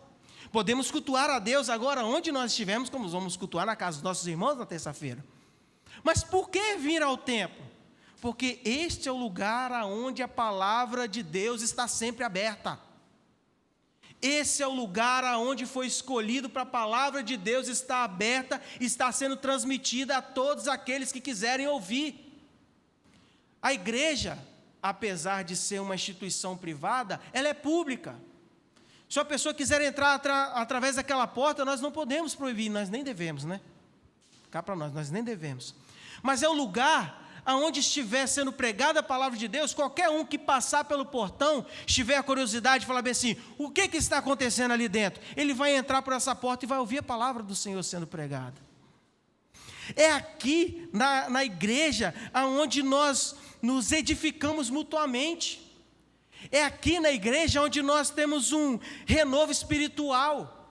Podemos cultuar a Deus agora onde nós estivermos, como vamos cultuar na casa dos nossos irmãos na terça-feira. Mas por que vir ao templo? Porque este é o lugar aonde a palavra de Deus está sempre aberta. Esse é o lugar aonde foi escolhido para a palavra de Deus estar aberta, está sendo transmitida a todos aqueles que quiserem ouvir. A igreja, apesar de ser uma instituição privada, ela é pública. Se a pessoa quiser entrar através daquela porta, nós não podemos proibir, nós nem devemos, né? Cá para nós nem devemos. Mas é o lugar aonde estiver sendo pregada a palavra de Deus, qualquer um que passar pelo portão, estiver a curiosidade, falar bem assim, o que está acontecendo ali dentro? Ele vai entrar por essa porta e vai ouvir a palavra do Senhor sendo pregada. É aqui, na igreja, aonde nós nos edificamos mutuamente. É aqui na igreja onde nós temos um renovo espiritual.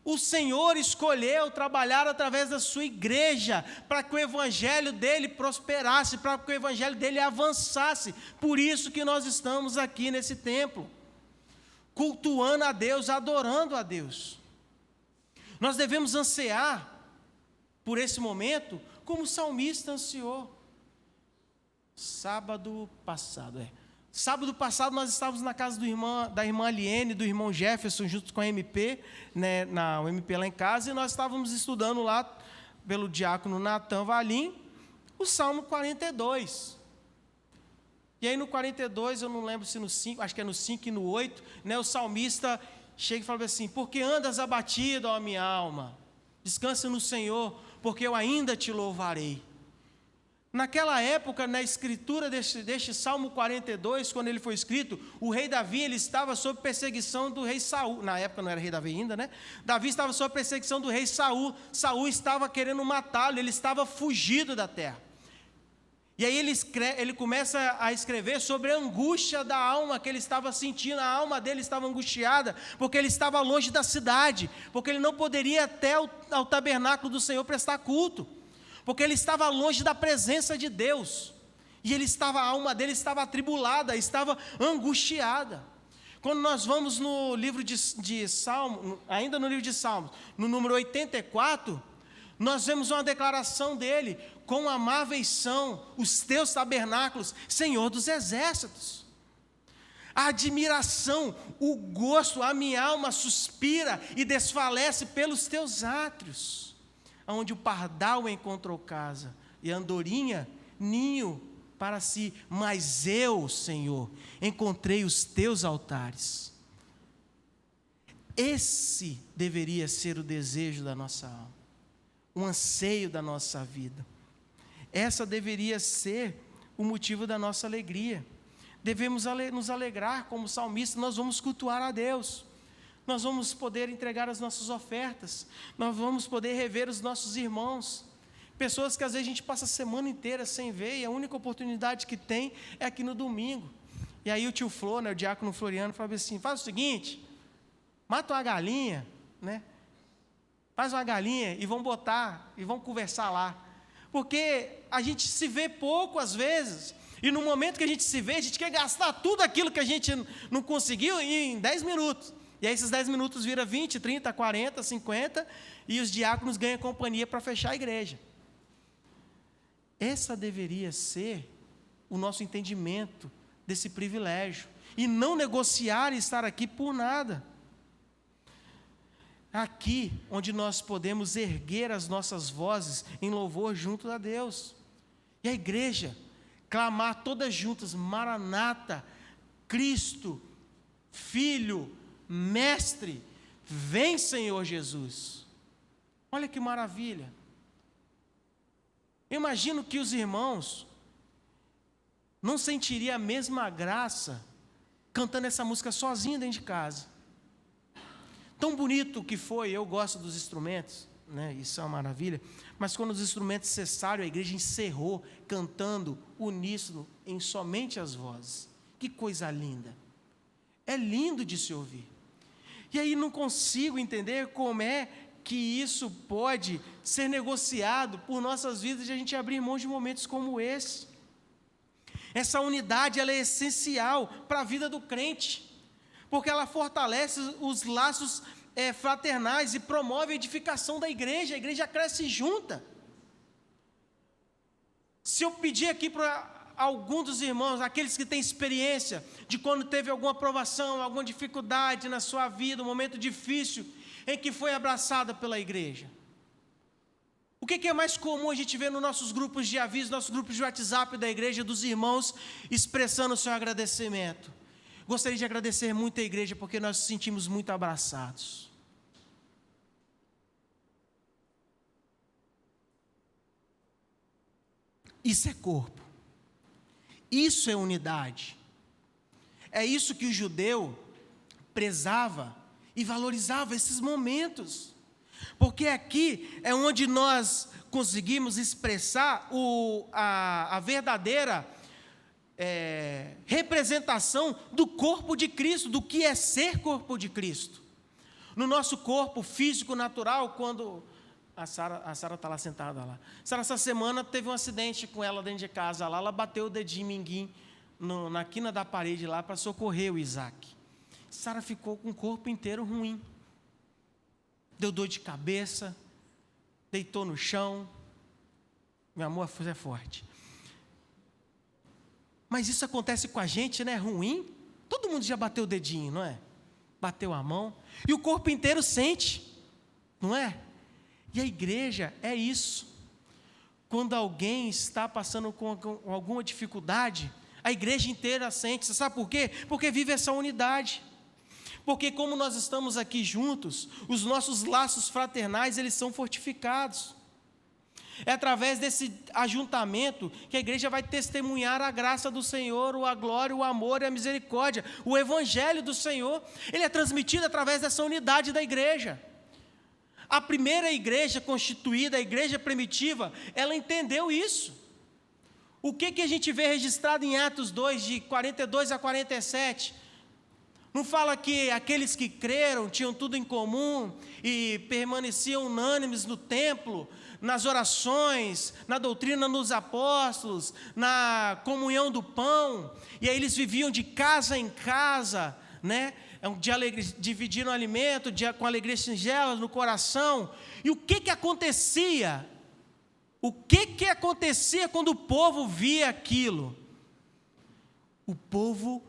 O Senhor escolheu trabalhar através da sua igreja, para que o evangelho dele prosperasse, para que o evangelho dele avançasse. Por isso que nós estamos aqui nesse templo, cultuando a Deus, adorando a Deus. Nós devemos ansiar por esse momento, como o salmista ansiou. Sábado passado nós estávamos na casa da irmã Aliene, do irmão Jefferson, junto com a MP, né, o MP lá em casa, e nós estávamos estudando lá, pelo diácono Natan Valim, o Salmo 42. E aí no 42, eu não lembro se no 5, acho que é no 5 e no 8, né, o salmista chega e fala assim, porque andas abatido, ó minha alma, descansa no Senhor, porque eu ainda te louvarei. Naquela época, na escritura deste Salmo 42, quando ele foi escrito, o rei Davi ele estava sob perseguição do rei Saul. Na época não era rei Davi ainda, né? Davi estava sob perseguição do rei Saul. Saul estava querendo matá-lo, ele estava fugido da terra. E aí ele começa a escrever sobre a angústia da alma que ele estava sentindo. A alma dele estava angustiada, porque ele estava longe da cidade, porque ele não poderia ir até ao tabernáculo do Senhor prestar culto, porque ele estava longe da presença de Deus, e a alma dele estava atribulada, estava angustiada. Quando nós vamos no livro de Salmos, ainda no livro de Salmos, no número 84, nós vemos uma declaração dele, quão amáveis são os teus tabernáculos, Senhor dos exércitos. A admiração, o gosto, a minha alma suspira e desfalece pelos teus átrios, onde o pardal encontrou casa, e a andorinha, ninho para si. Mas eu, Senhor, encontrei os teus altares. Esse deveria ser o desejo da nossa alma, o anseio da nossa vida. Essa deveria ser o motivo da nossa alegria. Devemos nos alegrar como salmista, nós vamos cultuar a Deus. Nós vamos poder entregar as nossas ofertas, nós vamos poder rever os nossos irmãos, pessoas que às vezes a gente passa a semana inteira sem ver, e a única oportunidade que tem é aqui no domingo. E aí o tio Flor, né, o diácono Floriano, fala assim, faz o seguinte, mata uma galinha, né? Faz uma galinha e vamos botar, e vamos conversar lá, porque a gente se vê pouco às vezes, e no momento que a gente se vê, a gente quer gastar tudo aquilo que a gente não conseguiu em 10 minutos, e aí esses 10 minutos vira 20, 30, 40, 50, e os diáconos ganham companhia para fechar a igreja. Essa deveria ser o nosso entendimento desse privilégio, e não negociar e estar aqui por nada. Aqui onde nós podemos erguer as nossas vozes em louvor junto a Deus, e a igreja clamar todas juntas, Maranata, Cristo, Filho, Mestre, vem Senhor Jesus. Olha que maravilha. Eu imagino que os irmãos não sentiriam a mesma graça cantando essa música sozinho dentro de casa. Tão bonito que foi, eu gosto dos instrumentos, né? Isso é uma maravilha. Mas quando os instrumentos cessaram, a igreja encerrou cantando uníssono em somente as vozes. Que coisa linda! É lindo de se ouvir. E aí não consigo entender como é que isso pode ser negociado por nossas vidas de a gente abrir mão de momentos como esse. Essa unidade, ela é essencial para a vida do crente, porque ela fortalece os laços fraternais e promove a edificação da igreja. A igreja cresce junta. Se eu pedir aqui para algum dos irmãos, aqueles que têm experiência de quando teve alguma provação, alguma dificuldade na sua vida, um momento difícil em que foi abraçada pela igreja. O que é mais comum a gente ver nos nossos grupos de aviso, nossos grupos de WhatsApp da igreja, dos irmãos expressando o seu agradecimento? Gostaria de agradecer muito a igreja porque nós nos sentimos muito abraçados. Isso é corpo. Isso é unidade. É isso que o judeu prezava e valorizava esses momentos. Porque aqui é onde nós conseguimos expressar a verdadeira representação do corpo de Cristo, do que é ser corpo de Cristo. No nosso corpo físico natural, quando a Sara está lá sentada lá. Sara, essa semana teve um acidente com ela dentro de casa lá, ela bateu o dedinho minguim na quina da parede lá para socorrer o Isaac. Sara ficou com o corpo inteiro ruim. Deu dor de cabeça, deitou no chão. Meu amor, é forte. Mas isso acontece com a gente, né? Ruim. Todo mundo já bateu o dedinho, não é? Bateu a mão. E o corpo inteiro sente, não é? E a igreja é isso. Quando alguém está passando com alguma dificuldade, a igreja inteira sente. Você sabe por quê? Porque vive essa unidade. Porque como nós estamos aqui juntos, os nossos laços fraternais, eles são fortificados. É através desse ajuntamento que a igreja vai testemunhar a graça do Senhor, a glória, o amor e a misericórdia. O evangelho do Senhor, ele é transmitido através dessa unidade da igreja. A primeira igreja constituída, a igreja primitiva, ela entendeu isso. O que a gente vê registrado em Atos 2, de 42 a 47? Não fala que aqueles que creram tinham tudo em comum e permaneciam unânimes no templo, nas orações, na doutrina dos apóstolos, na comunhão do pão, e aí eles viviam de casa em casa, né? De alegria, dividiram o alimento, com alegria singela no coração. E o que acontecia? O que acontecia quando o povo via aquilo? O povo,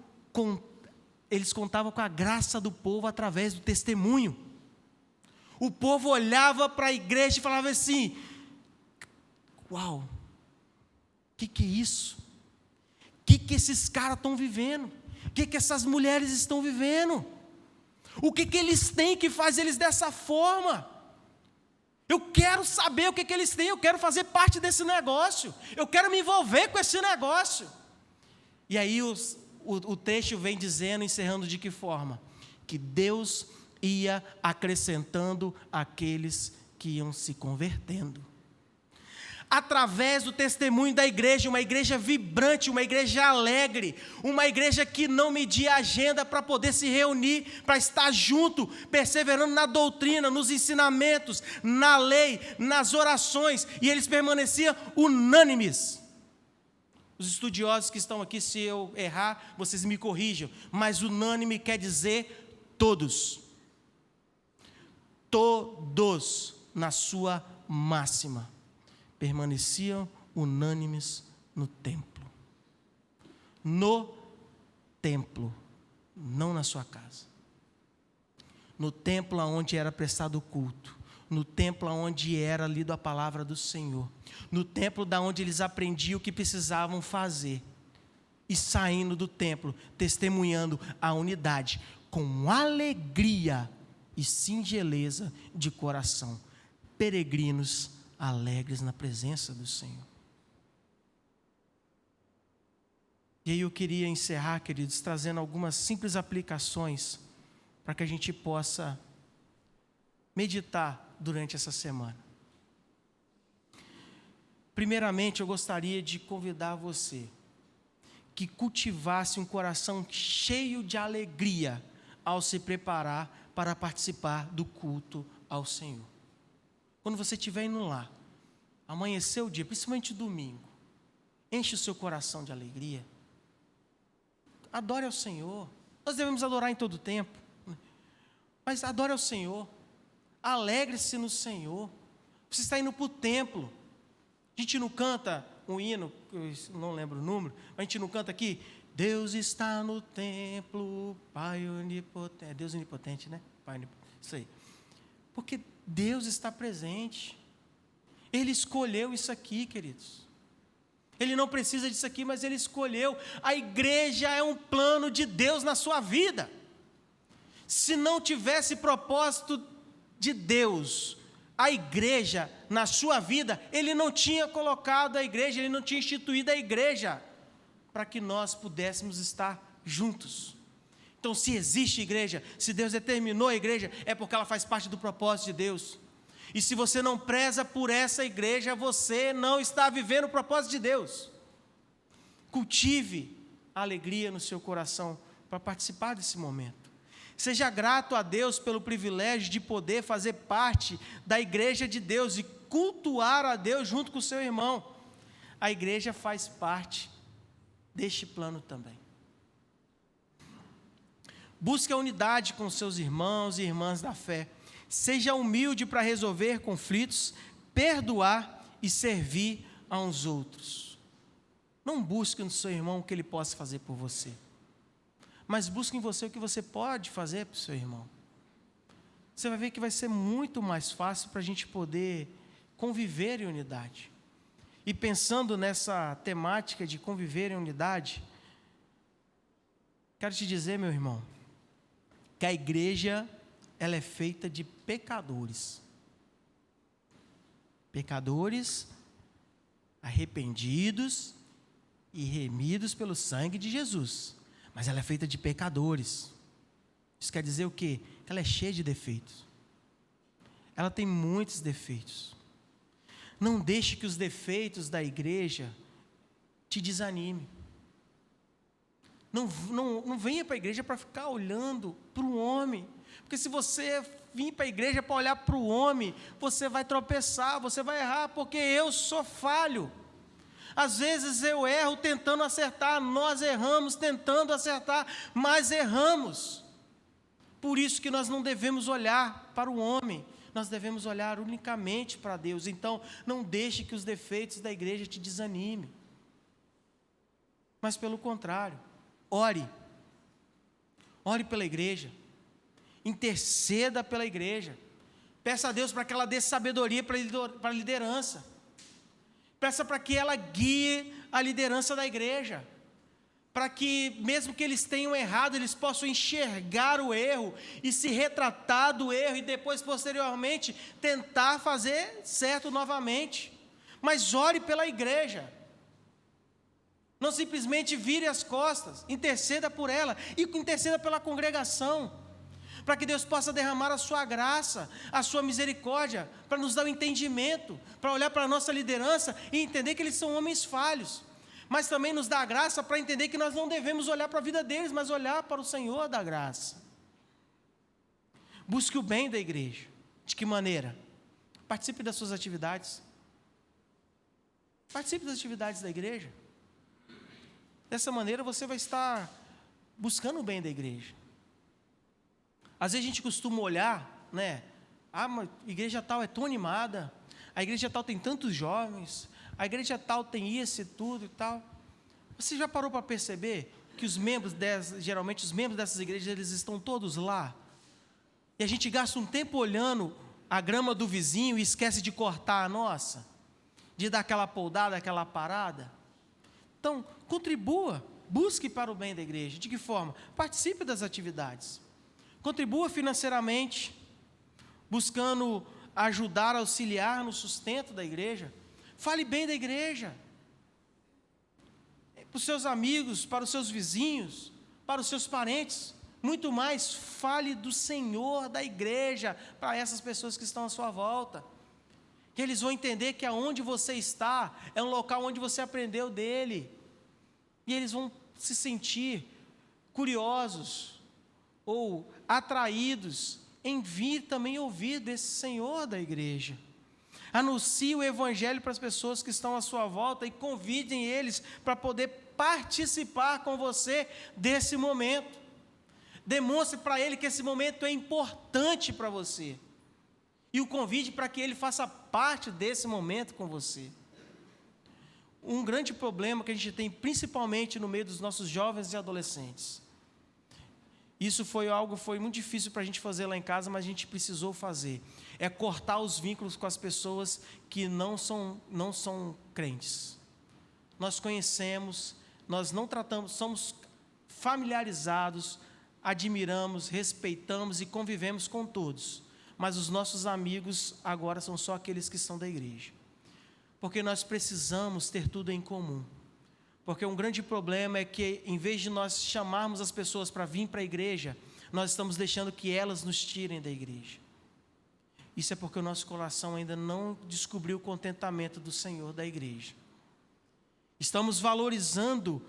eles contavam com a graça do povo através do testemunho. O povo olhava para a igreja e falava assim: uau, o que é isso? O que esses caras estão vivendo? O que essas mulheres estão vivendo? O que eles têm que faz eles dessa forma? Eu quero saber o que eles têm, eu quero fazer parte desse negócio, eu quero me envolver com esse negócio. E aí o texto vem dizendo, encerrando de que forma? Que Deus ia acrescentando aqueles que iam se convertendo. Através do testemunho da igreja, uma igreja vibrante, uma igreja alegre, uma igreja que não media agenda para poder se reunir, para estar junto, perseverando na doutrina, nos ensinamentos, na lei, nas orações, e eles permaneciam unânimes. Os estudiosos que estão aqui, se eu errar, vocês me corrijam, mas unânime quer dizer todos. Todos, na sua máxima, permaneciam unânimes no templo. No templo, não na sua casa. No templo onde era prestado o culto. No templo onde era lido a palavra do Senhor. No templo da onde eles aprendiam o que precisavam fazer. E saindo do templo, testemunhando a unidade, com alegria e singeleza de coração. Peregrinos alegres na presença do Senhor. E aí eu queria encerrar, queridos, trazendo algumas simples aplicações para que a gente possa meditar durante essa semana. Primeiramente, eu gostaria de convidar você que cultivasse um coração cheio de alegria ao se preparar para participar do culto ao Senhor. Quando você estiver indo lá, amanhecer o dia, principalmente domingo, enche o seu coração de alegria. Adore ao Senhor. Nós devemos adorar em todo tempo, mas adore ao Senhor. Alegre-se no Senhor. Você está indo para o templo. A gente não canta um hino, eu não lembro o número, mas a gente não canta aqui: Deus está no templo, Pai onipotente. Deus onipotente, né? Pai onipotente. Isso aí. Porque Deus está presente. Ele escolheu isso aqui, queridos. Ele não precisa disso aqui, mas Ele escolheu. A igreja é um plano de Deus na sua vida. Se não tivesse propósito de Deus, a igreja na sua vida, Ele não tinha colocado a igreja, Ele não tinha instituído a igreja, para que nós pudéssemos estar juntos. Então, se existe igreja, se Deus determinou a igreja, é porque ela faz parte do propósito de Deus. E se você não preza por essa igreja, você não está vivendo o propósito de Deus. Cultive a alegria no seu coração para participar desse momento. Seja grato a Deus pelo privilégio de poder fazer parte da igreja de Deus e cultuar a Deus junto com o seu irmão. A igreja faz parte deste plano também. Busque a unidade com seus irmãos e irmãs da fé. Seja humilde para resolver conflitos, perdoar e servir a uns outros. Não busque no seu irmão o que ele possa fazer por você, mas busque em você o que você pode fazer para o seu irmão. Você vai ver que vai ser muito mais fácil para a gente poder conviver em unidade. E pensando nessa temática de conviver em unidade, quero te dizer, meu irmão, que a igreja, ela é feita de pecadores. Pecadores arrependidos e remidos pelo sangue de Jesus. Mas ela é feita de pecadores. Isso quer dizer o quê? Que ela é cheia de defeitos. Ela tem muitos defeitos. Não deixe que os defeitos da igreja te desanime. Não venha para a igreja para ficar olhando para o homem. Porque se você vir para a igreja para olhar para o homem, você vai tropeçar, você vai errar, porque eu sou falho. Às vezes eu erro tentando acertar, nós erramos tentando acertar, mas erramos. Por isso que nós não devemos olhar para o homem, nós devemos olhar unicamente para Deus. Então, não deixe que os defeitos da igreja te desanime. Mas pelo contrário, ore. Ore pela igreja. Interceda pela igreja. Peça a Deus para que ela dê sabedoria para a liderança. Peça para que ela guie a liderança da igreja. Para que, mesmo que eles tenham errado, eles possam enxergar o erro e se retratar do erro e depois, posteriormente, tentar fazer certo novamente. Mas ore pela igreja. Não simplesmente vire as costas, interceda por ela e interceda pela congregação, para que Deus possa derramar a sua graça, a sua misericórdia, para nos dar o entendimento, para olhar para a nossa liderança e entender que eles são homens falhos, mas também nos dá a graça para entender que nós não devemos olhar para a vida deles, mas olhar para o Senhor da graça. Busque o bem da igreja. De que maneira? Participe das suas atividades. Participe das atividades da igreja. Dessa maneira você vai estar buscando o bem da igreja. Às vezes a gente costuma olhar, né? Mas a igreja tal é tão animada, a igreja tal tem tantos jovens, a igreja tal tem isso e tudo e tal. Você já parou para perceber que geralmente os membros dessas igrejas, eles estão todos lá? E a gente gasta um tempo olhando a grama do vizinho e esquece de cortar a nossa? De dar aquela poldada, aquela parada? Então, contribua, busque para o bem da igreja. De que forma? Participe das atividades. Contribua financeiramente, buscando ajudar, auxiliar no sustento da igreja. Fale bem da igreja. Para os seus amigos, para os seus vizinhos, para os seus parentes. Muito mais fale do Senhor, da igreja, para essas pessoas que estão à sua volta. Que eles vão entender que aonde você está é um local onde você aprendeu dele. E eles vão se sentir curiosos ou atraídos em vir também ouvir desse Senhor da igreja. Anuncie o evangelho para as pessoas que estão à sua volta e convidem eles para poder participar com você desse momento. Demonstre para ele que esse momento é importante para você. E o convide para que ele faça parte desse momento com você. Um grande problema que a gente tem, principalmente no meio dos nossos jovens e adolescentes. Isso foi muito difícil para a gente fazer lá em casa, mas a gente precisou fazer. É cortar os vínculos com as pessoas que não são crentes. Nós conhecemos, nós não tratamos, somos familiarizados, admiramos, respeitamos e convivemos com todos. Mas os nossos amigos agora são só aqueles que são da igreja. Porque nós precisamos ter tudo em comum. Porque um grande problema é que, em vez de nós chamarmos as pessoas para vir para a igreja, nós estamos deixando que elas nos tirem da igreja. Isso é porque o nosso coração ainda não descobriu o contentamento do Senhor da igreja. Estamos valorizando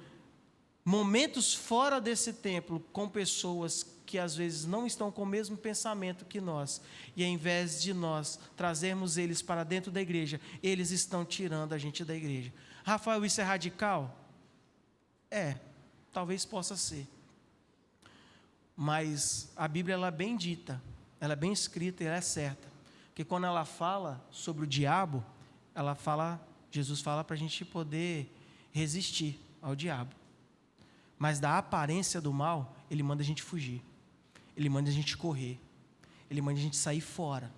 momentos fora desse templo com pessoas que às vezes não estão com o mesmo pensamento que nós. E ao invés de nós trazermos eles para dentro da igreja, eles estão tirando a gente da igreja. Rafael, isso é radical? Talvez possa ser. Mas a Bíblia ela é bem dita, ela é bem escrita e ela é certa. Porque quando ela fala sobre o diabo, Jesus fala para a gente poder resistir ao diabo. Mas da aparência do mal, ele manda a gente fugir. Ele manda a gente correr. Ele manda a gente sair fora.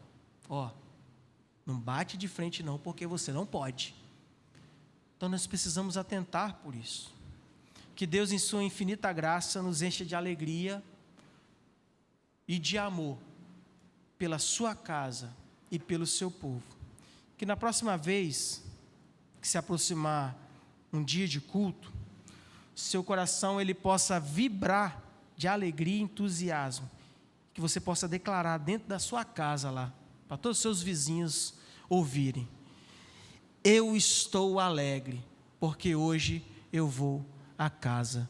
Não bate de frente não, porque você não pode. Então nós precisamos atentar por isso. Que Deus, em sua infinita graça, nos encha de alegria e de amor pela sua casa e pelo seu povo. Que na próxima vez que se aproximar um dia de culto, seu coração ele possa vibrar de alegria e entusiasmo. Que você possa declarar dentro da sua casa lá, para todos os seus vizinhos ouvirem: eu estou alegre, porque hoje eu vou à casa